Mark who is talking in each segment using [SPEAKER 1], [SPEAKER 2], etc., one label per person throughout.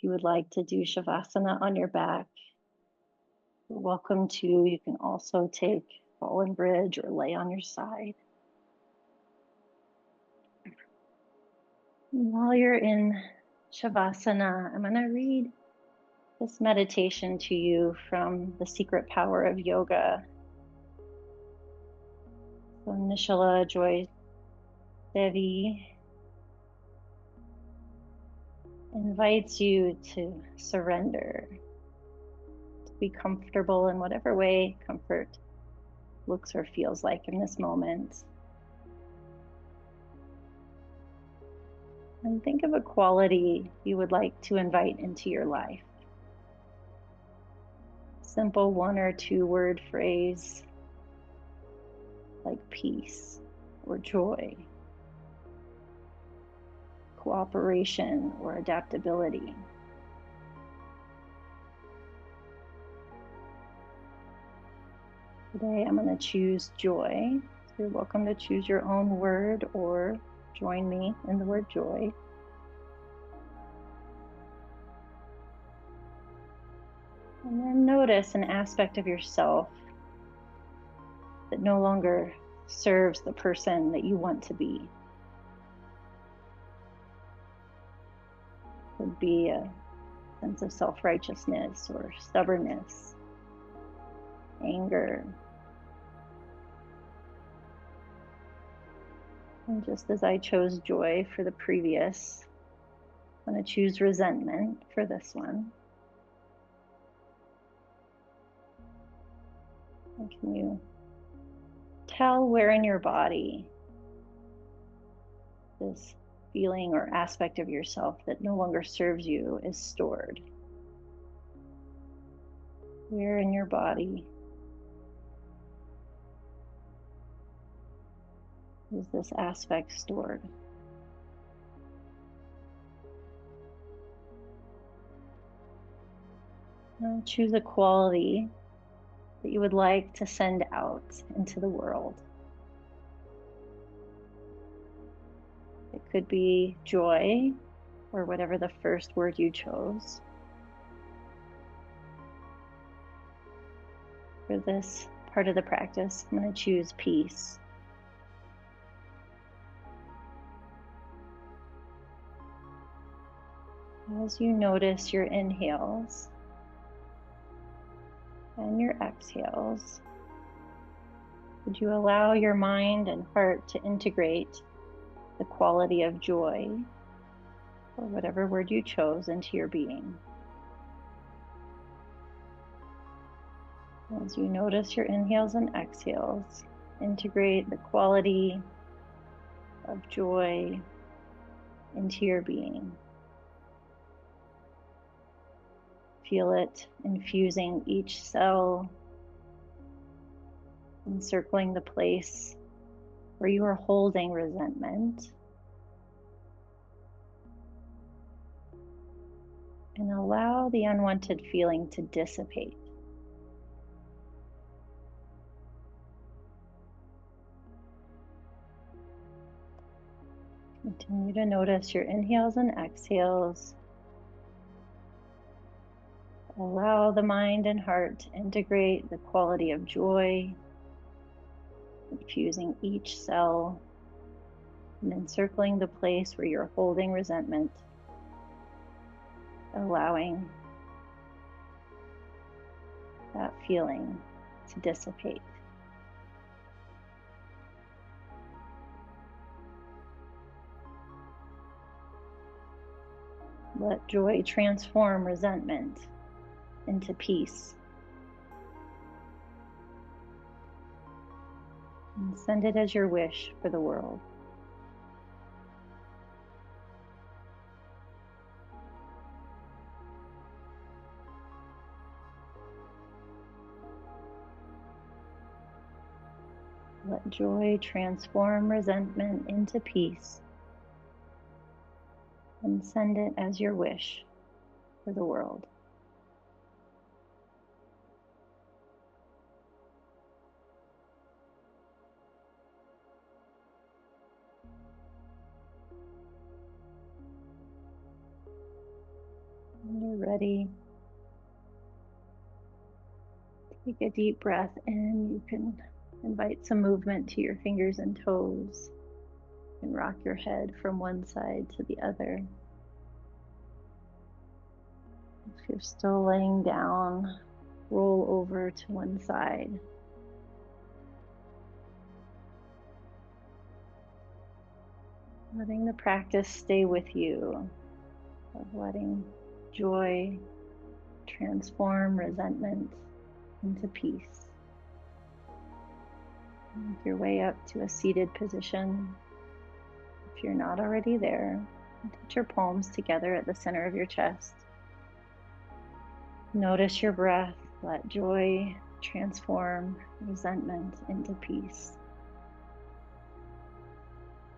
[SPEAKER 1] If you would like to do Shavasana on your back, you're welcome to. You can also take fallen bridge or lay on your side. And while you're in Shavasana, I'm going to read this meditation to you from The Secret Power of Yoga. So Nishala Joy Devi invites you to surrender, to be comfortable in whatever way comfort looks or feels like in this moment. And think of a quality you would like to invite into your life. Simple 1 or 2 word phrase like peace or joy, cooperation or adaptability. Today I'm going to choose joy. So you're welcome to choose your own word or join me in the word joy. And then notice an aspect of yourself that no longer serves the person that you want to be. It could be a sense of self-righteousness or stubbornness, anger. And just as I chose joy for the previous, I'm going to choose resentment for this one. And can you tell where in your body this feeling or aspect of yourself that no longer serves you is stored? Where in your body is this aspect stored? Now choose a quality that you would like to send out into the world. It could be joy or whatever the first word you chose. For this part of the practice, I'm going to choose peace. As you notice your inhales and your exhales, would you allow your mind and heart to integrate the quality of joy, or whatever word you chose, into your being? As you notice your inhales and exhales, integrate the quality of joy into your being. Feel it infusing each cell, encircling the place where you are holding resentment. And allow the unwanted feeling to dissipate. Continue to notice your inhales and exhales. Allow the mind and heart to integrate the quality of joy, infusing each cell and encircling the place where you're holding resentment, allowing that feeling to dissipate. Let joy transform resentment into peace. And send it as your wish for the world. Let joy transform resentment into peace. And send it as your wish for the world. ready, take a deep breath in. You can invite some movement to your fingers and toes and rock your head from one side to the other. If you're still laying down, roll over to one side. Letting the practice stay with you of letting joy transform resentment into peace. Make your way up to a seated position. If you're not already there, touch your palms together at the center of your chest. Notice your breath. Let joy transform resentment into peace.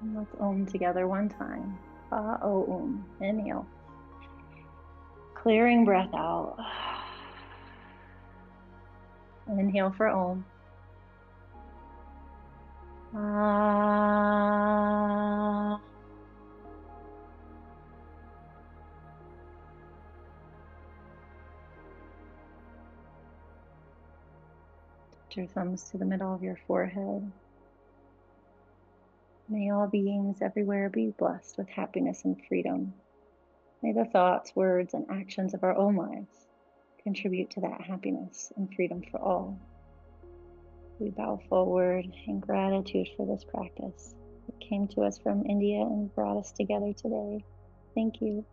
[SPEAKER 1] And let's Om together one time. Om. Inhale. Clearing breath out. Inhale for Om. Put your thumbs to the middle of your forehead. May all beings everywhere be blessed with happiness and freedom. May the thoughts, words, and actions of our own lives contribute to that happiness and freedom for all. We bow forward in gratitude for this practice. It came to us from India and brought us together today. Thank you.